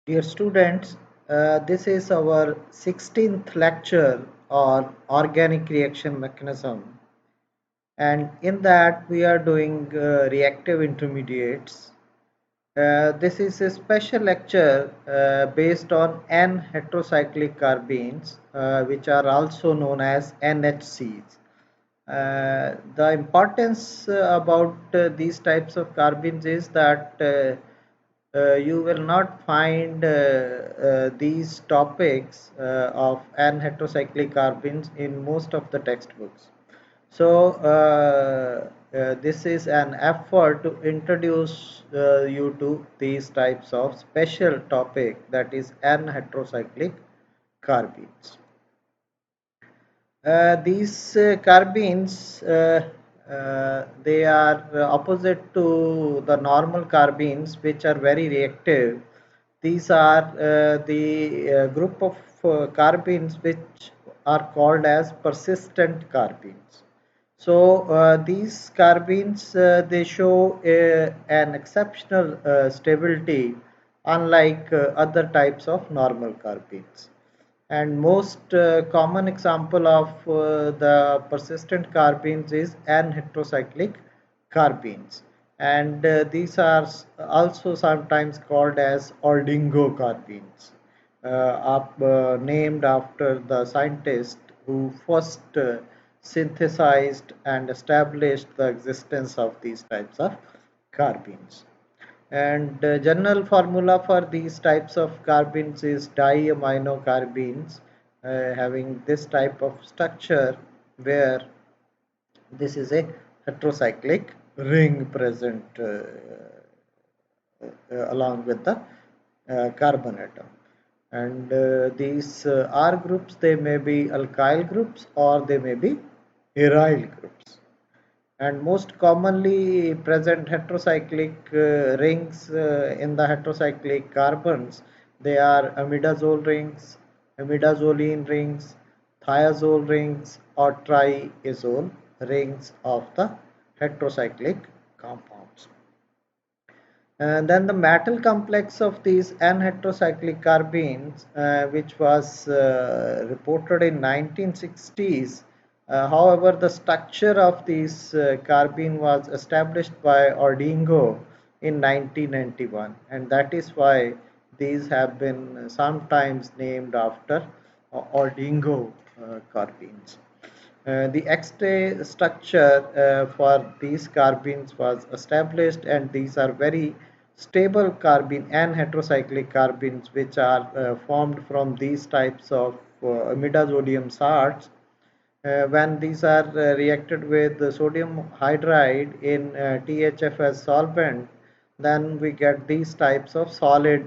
Dear students, this is our 16th lecture on organic reaction mechanism, and in that we are doing reactive intermediates. This is a special lecture based on N-heterocyclic carbenes, which are also known as NHCs. The importance about these types of carbenes is that you will not find these topics of N-heterocyclic carbenes in most of the textbooks. So this is an effort to introduce you to these types of special topic, that is N-heterocyclic carbenes. These carbenes, they are opposite to the normal carbenes, which are very reactive. These are the group of carbenes which are called as persistent carbenes. So these carbenes, they show an exceptional stability, unlike other types of normal carbenes. And most common example of the persistent carbenes is N-heterocyclic carbenes, and these are also sometimes called as Ordingo carbenes, named after the scientist who first synthesized and established the existence of these types of carbenes. And general formula for these types of carbenes is diaminocarbenes, having this type of structure where this is a heterocyclic ring present along with the carbon atom. And these R groups, they may be alkyl groups or they may be aryl groups. And most commonly present heterocyclic rings in the heterocyclic carbons, they are imidazole rings, imidazolene rings, thiazole rings, or triazole rings of the heterocyclic compounds. And then the metal complex of these N-heterocyclic carbenes, which was reported in 1960s. However, the structure of these carbene was established by Ordingo in 1991, and that is why these have been sometimes named after Ordingo carbenes. The X-ray structure for these carbenes was established, and these are very stable carbene and heterocyclic carbenes, which are formed from these types of imidazolium salts. When these are reacted with the sodium hydride in THFS solvent, then we get these types of solid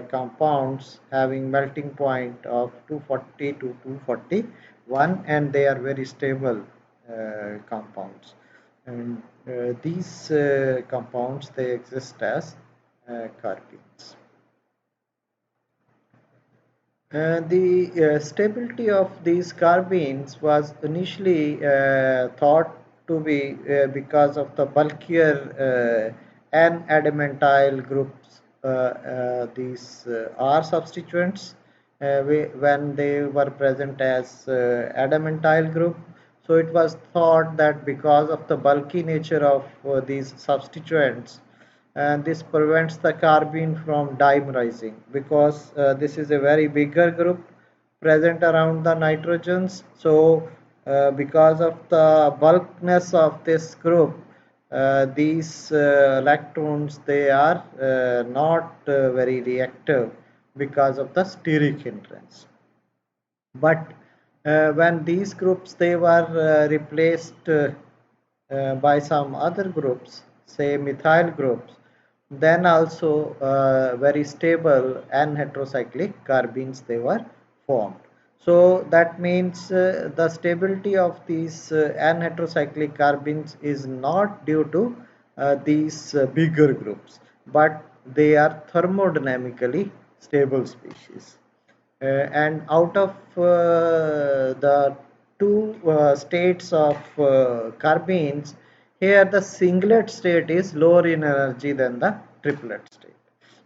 compounds having melting point of 240 to 241, and they are very stable compounds. And these compounds, they exist as carbenes. The stability of these carbenes was initially thought to be because of the bulkier N-adamantyl groups. These are substituents when they were present as adamantyl group. So it was thought that because of the bulky nature of these substituents, and this prevents the carbene from dimerizing, because this is a very bigger group present around the nitrogens. So because of the bulkness of this group, these electrons, they are not very reactive because of the steric hindrance. But when these groups, they were replaced by some other groups, say methyl groups, then also very stable and heterocyclic carbenes, they were formed. So that means the stability of these N-heterocyclic carbenes is not due to these bigger groups, but they are thermodynamically stable species. And out of the two states of carbenes, here the singlet state is lower in energy than the triplet state.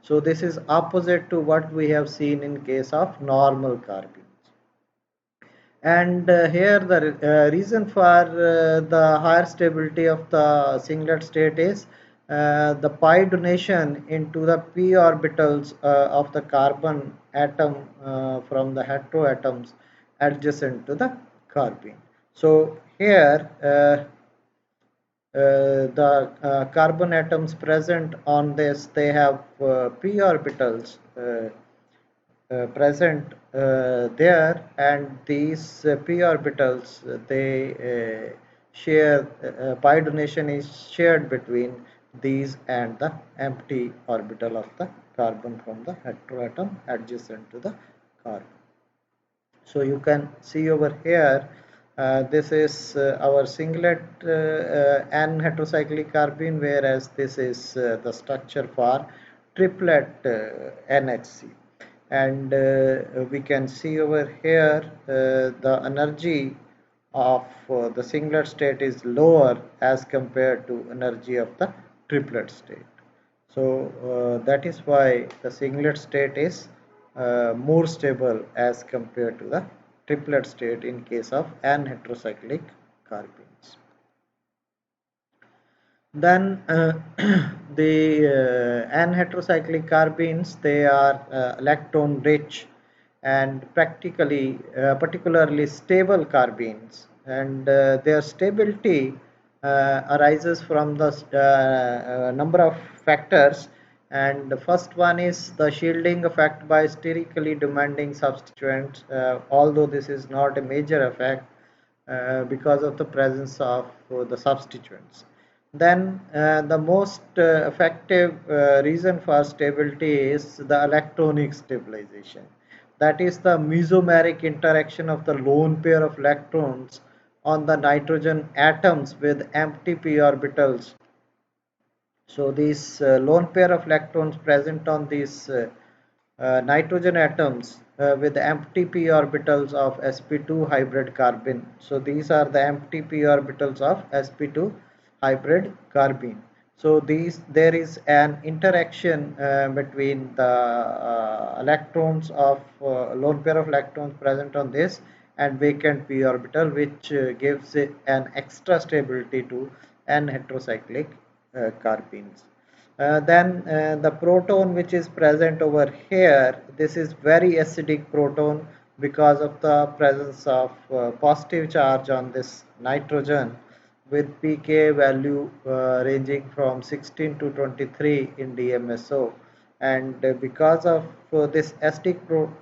So this is opposite to what we have seen in case of normal carbenes. And here the reason for the higher stability of the singlet state is the pi donation into the p orbitals of the carbon atom from the heteroatoms adjacent to the carbene. So here the carbon atoms present on this, they have p orbitals present there, and these p orbitals, they share, pi donation is shared between these and the empty orbital of the carbon from the heteroatom adjacent to the carbon. So you can see over here, this is our singlet N heterocyclic carbene, whereas this is the structure for triplet NHC. And we can see over here the energy of the singlet state is lower as compared to energy of the triplet state. So that is why the singlet state is more stable as compared to the triplet state in case of N heterocyclic carbenes. Then the N heterocyclic carbenes, they are electron rich and practically particularly stable carbenes, and their stability arises from the number of factors. And the first one is the shielding effect by sterically demanding substituents, although this is not a major effect because of the presence of the substituents. Then the most effective reason for stability is the electronic stabilization. That is the mesomeric interaction of the lone pair of electrons on the nitrogen atoms with empty p orbitals. So these lone pair of electrons present on these nitrogen atoms with empty p orbitals of sp2 hybrid carbene. So these are the empty p orbitals of sp2 hybrid carbene. So there is an interaction between the electrons of lone pair of electrons present on this and vacant p orbital, which gives it an extra stability to n heterocyclic carbenes. Then the proton which is present over here, this is very acidic proton because of the presence of positive charge on this nitrogen with pK value ranging from 16 to 23 in DMSO. And because of this acidic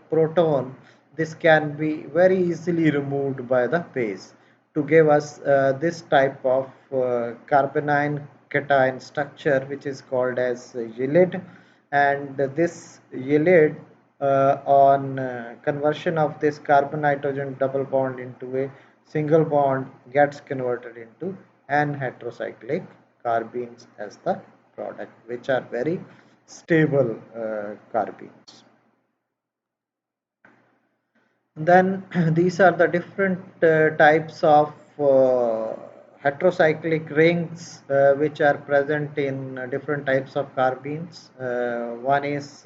proton, this can be very easily removed by the base to give us this type of carbonyl cation structure, which is called as ylide. And this ylide on conversion of this carbon nitrogen double bond into a single bond gets converted into n heterocyclic carbenes as the product, which are very stable carbenes. Then these are the different types of heterocyclic rings which are present in different types of carbenes. One is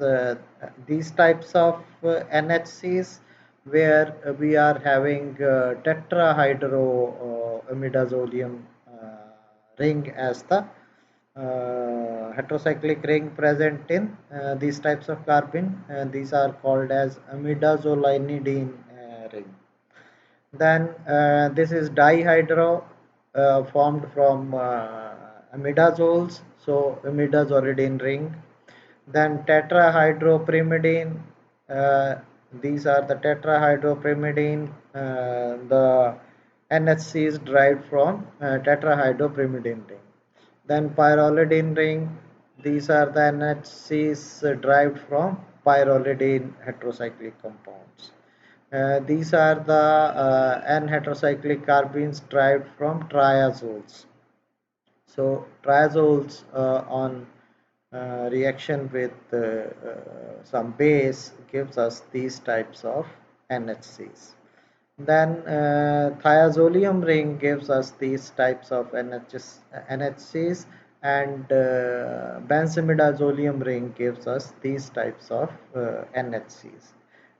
these types of NHCs, where we are having tetrahydroimidazolium ring as the heterocyclic ring present in these types of carbene. These are called as imidazolinidine ring. Then this is dihydro formed from imidazoles, so imidazolidine ring. Then tetrahydropyrimidine, uh, these are the tetrahydropyrimidine, the NHC is derived from tetrahydropyrimidine ring. Then pyrrolidine ring, these are the NHCs derived from pyrrolidine heterocyclic compounds. These are the N heterocyclic carbenes derived from triazoles. So triazoles on reaction with some base gives us these types of NHCs. Then thiazolium ring gives us these types of NHCs, and benzimidazolium ring gives us these types of NHCs,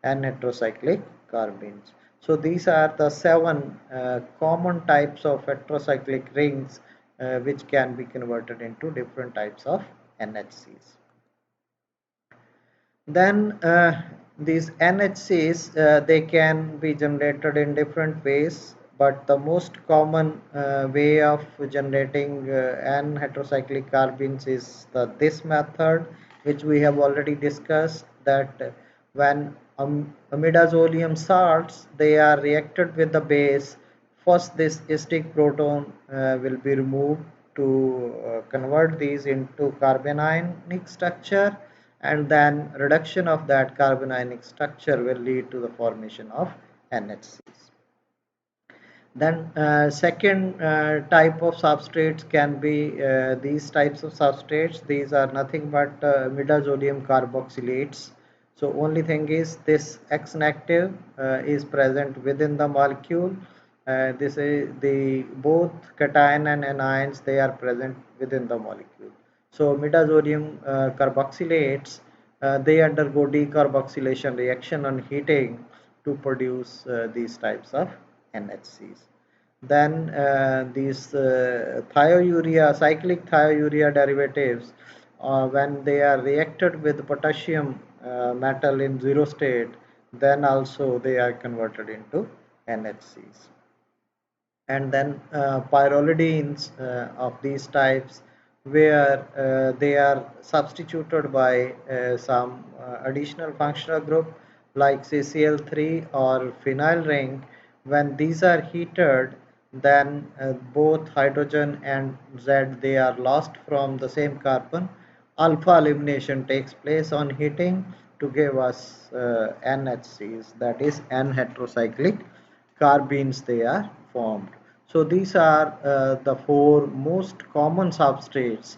N-heterocyclic carbenes. So these are the 7 common types of heterocyclic rings which can be converted into different types of NHCs. Then these NHCs they can be generated in different ways, but the most common way of generating N-heterocyclic carbenes is this method, which we have already discussed, that when imidazolium salts they are reacted with the base, first this stick proton will be removed to convert these into carbanionic structure, and then reduction of that carbanionic structure will lead to the formation of NHCs. Then second type of substrates can be these types of substrates. These are nothing but imidazolium carboxylates. So only thing is this X negative is present within the molecule. This is the both cation and anions, they are present within the molecule. So imidazolium carboxylates they undergo decarboxylation reaction on heating to produce these types of NHCs. Then these thiourea, cyclic thiourea derivatives, when they are reacted with potassium metal in zero state, then also they are converted into NHCs. And then pyrrolidines of these types, where they are substituted by some additional functional group like CCl3 or phenyl ring. When these are heated, then both hydrogen and Z they are lost from the same carbon. Alpha elimination takes place on heating to give us NHCs, that is N-heterocyclic carbenes they are formed. So these are the 4 most common substrates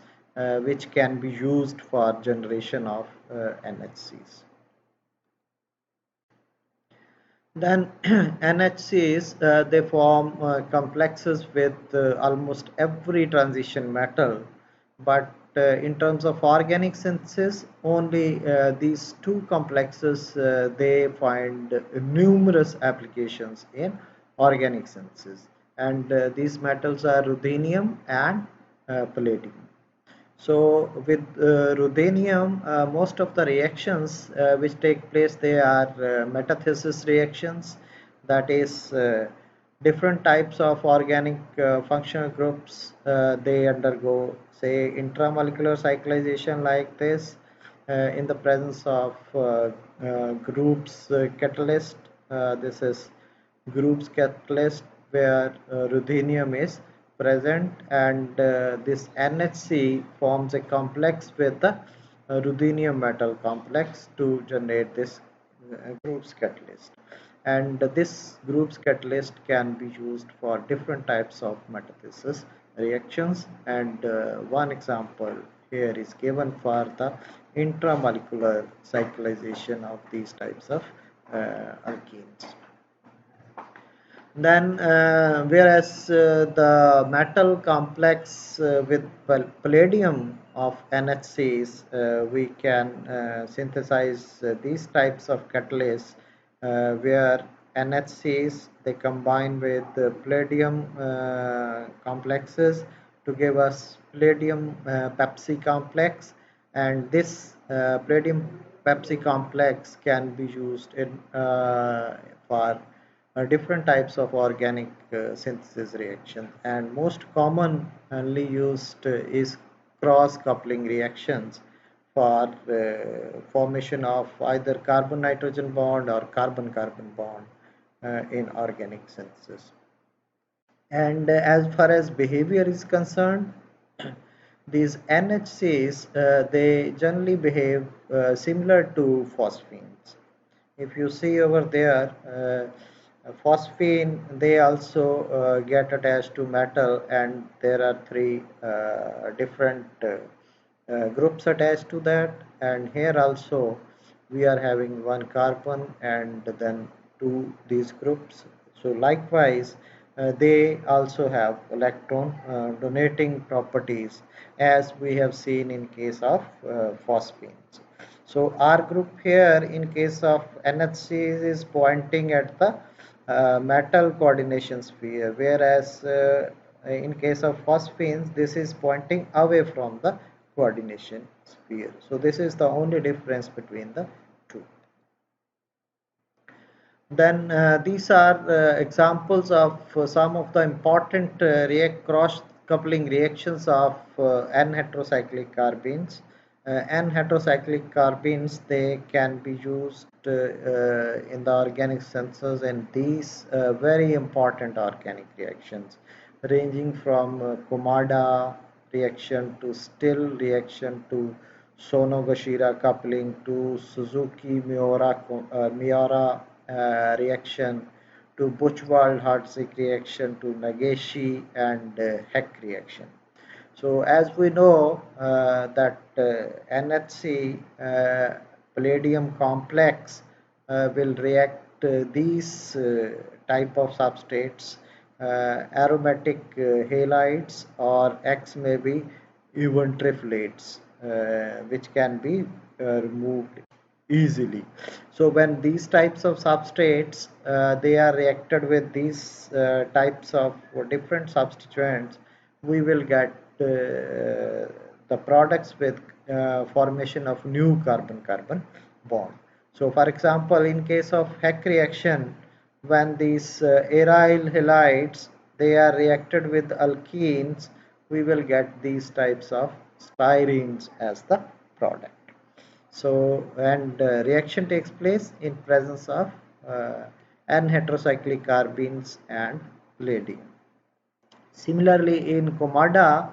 which can be used for generation of NHCs. Then NHCs they form complexes with almost every transition metal, but in terms of organic synthesis, only these 2 complexes they find numerous applications in organic synthesis, and these metals are ruthenium and palladium. So with ruthenium, most of the reactions which take place, they are metathesis reactions. That is, different types of organic functional groups they undergo, say, intramolecular cyclization like this in the presence of groups catalyst. This is groups catalyst where ruthenium is present, and this NHC forms a complex with the ruthenium metal complex to generate this groups catalyst. And this groups catalyst can be used for different types of metathesis reactions, and one example here is given for the intramolecular cyclization of these types of alkenes. Then, whereas the metal complex with palladium of NHCs, we can synthesize these types of catalysts where NHCs they combine with the palladium complexes to give us palladium Pepsi complex, and this palladium Pepsi complex can be used in for different types of organic synthesis reaction, and most commonly used is cross coupling reactions for formation of either carbon nitrogen bond or carbon carbon bond in organic synthesis. And as far as behavior is concerned, these NHCs they generally behave similar to phosphines. If you see over there, phosphine they also get attached to metal, and there are 3 different groups attached to that, and here also we are having 1 carbon and then 2 these groups. So likewise they also have electron donating properties, as we have seen in case of phosphines. So R group here in case of NHC is pointing at the metal coordination sphere, whereas in case of phosphines this is pointing away from the coordination sphere. So this is the only difference between the two. Then these are examples of some of the important cross coupling reactions of N-heterocyclic carbenes. N-heterocyclic carbenes, they can be used in the organic synthesis in these very important organic reactions, ranging from Komada reaction to Still reaction to Sonogashira coupling to Suzuki-Miura reaction to Buchwald-Hartwig reaction to Nagashi and Heck reaction. So as we know that NHC palladium complex will react these type of substrates, aromatic halides, or X may be even triflates, which can be removed easily. So when these types of substrates they are reacted with these types of different substituents, we will get the products with formation of new carbon-carbon bond. So for example, in case of Heck reaction, when these aryl halides they are reacted with alkenes, we will get these types of styrenes as the product. So, and reaction takes place in presence of N-heterocyclic carbenes and palladium. Similarly, in Komada,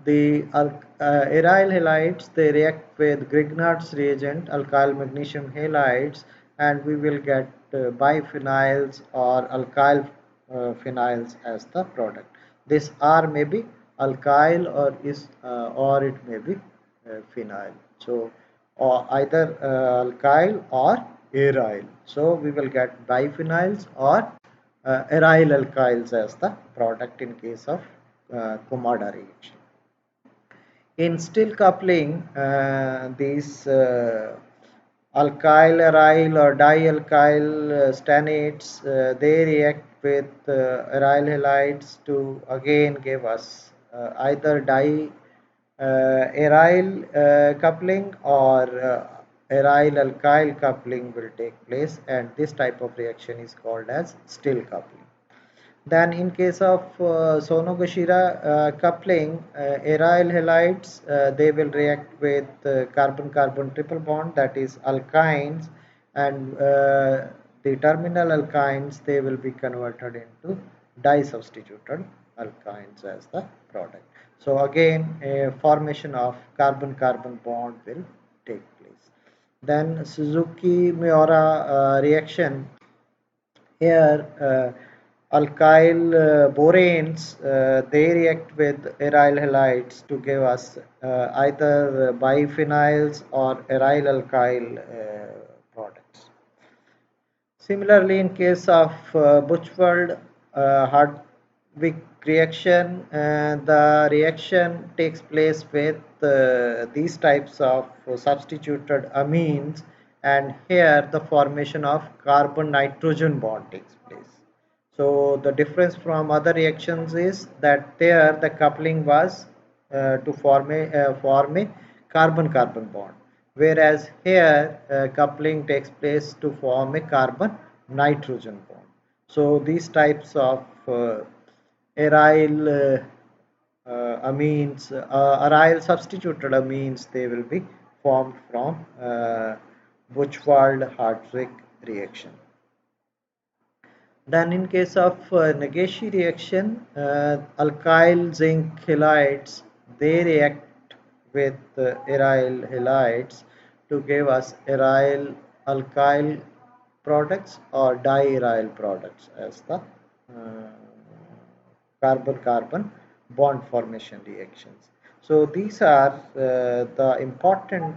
the aryl halides they react with Grignard's reagent, alkyl magnesium halides, and we will get biphenyls or alkyl phenyls as the product. This R may be alkyl or it may be phenyl. So, or either alkyl or aryl. So we will get biphenyls or aryl alkyls as the product in case of Komada reaction. In still coupling, these alkyl aryl or dialkyl stanates they react with aryl halides to again give us either aryl coupling or aryl alkyl coupling will take place, and this type of reaction is called as still coupling. Then in case of Sonogashira coupling, aryl halides they will react with carbon-carbon triple bond, that is alkynes, and the terminal alkynes they will be converted into disubstituted alkynes as the product. So again a formation of carbon-carbon bond will take place. Then Suzuki-Miura reaction, here alkyl boranes they react with aryl halides to give us either biphenyls or aryl alkyl products. Similarly, in case of Buchwald-Hartwig reaction, the reaction takes place with these types of substituted amines, and here the formation of carbon-nitrogen bond takes place. So the difference from other reactions is that there the coupling was to form a carbon-carbon bond, whereas here coupling takes place to form a carbon-nitrogen bond. So these types of aryl amines, aryl substituted amines, they will be formed from Buchwald-Hartwig reaction. Then in case of Nagashi reaction, alkyl zinc halides they react with aryl halides to give us aryl alkyl products or diaryl products as the carbon-carbon bond formation reactions. So these are the important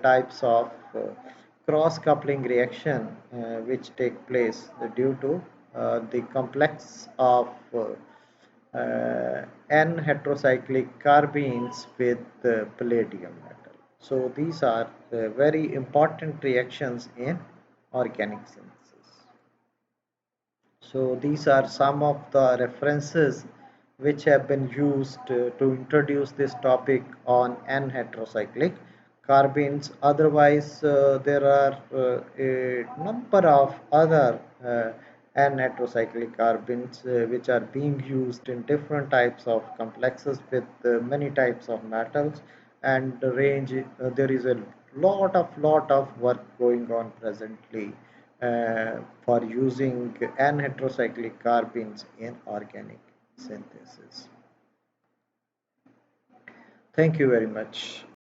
types of cross-coupling reaction which take place due to the complex of N heterocyclic carbenes with palladium metal. So these are very important reactions in organic synthesis. So these are some of the references which have been used to introduce this topic on N-heterocyclic carbenes. Otherwise, there are a number of other N-heterocyclic carbenes which are being used in different types of complexes with many types of metals, and the range. There is a lot of work going on presently for using N-heterocyclic carbenes in organic synthesis. Thank you very much.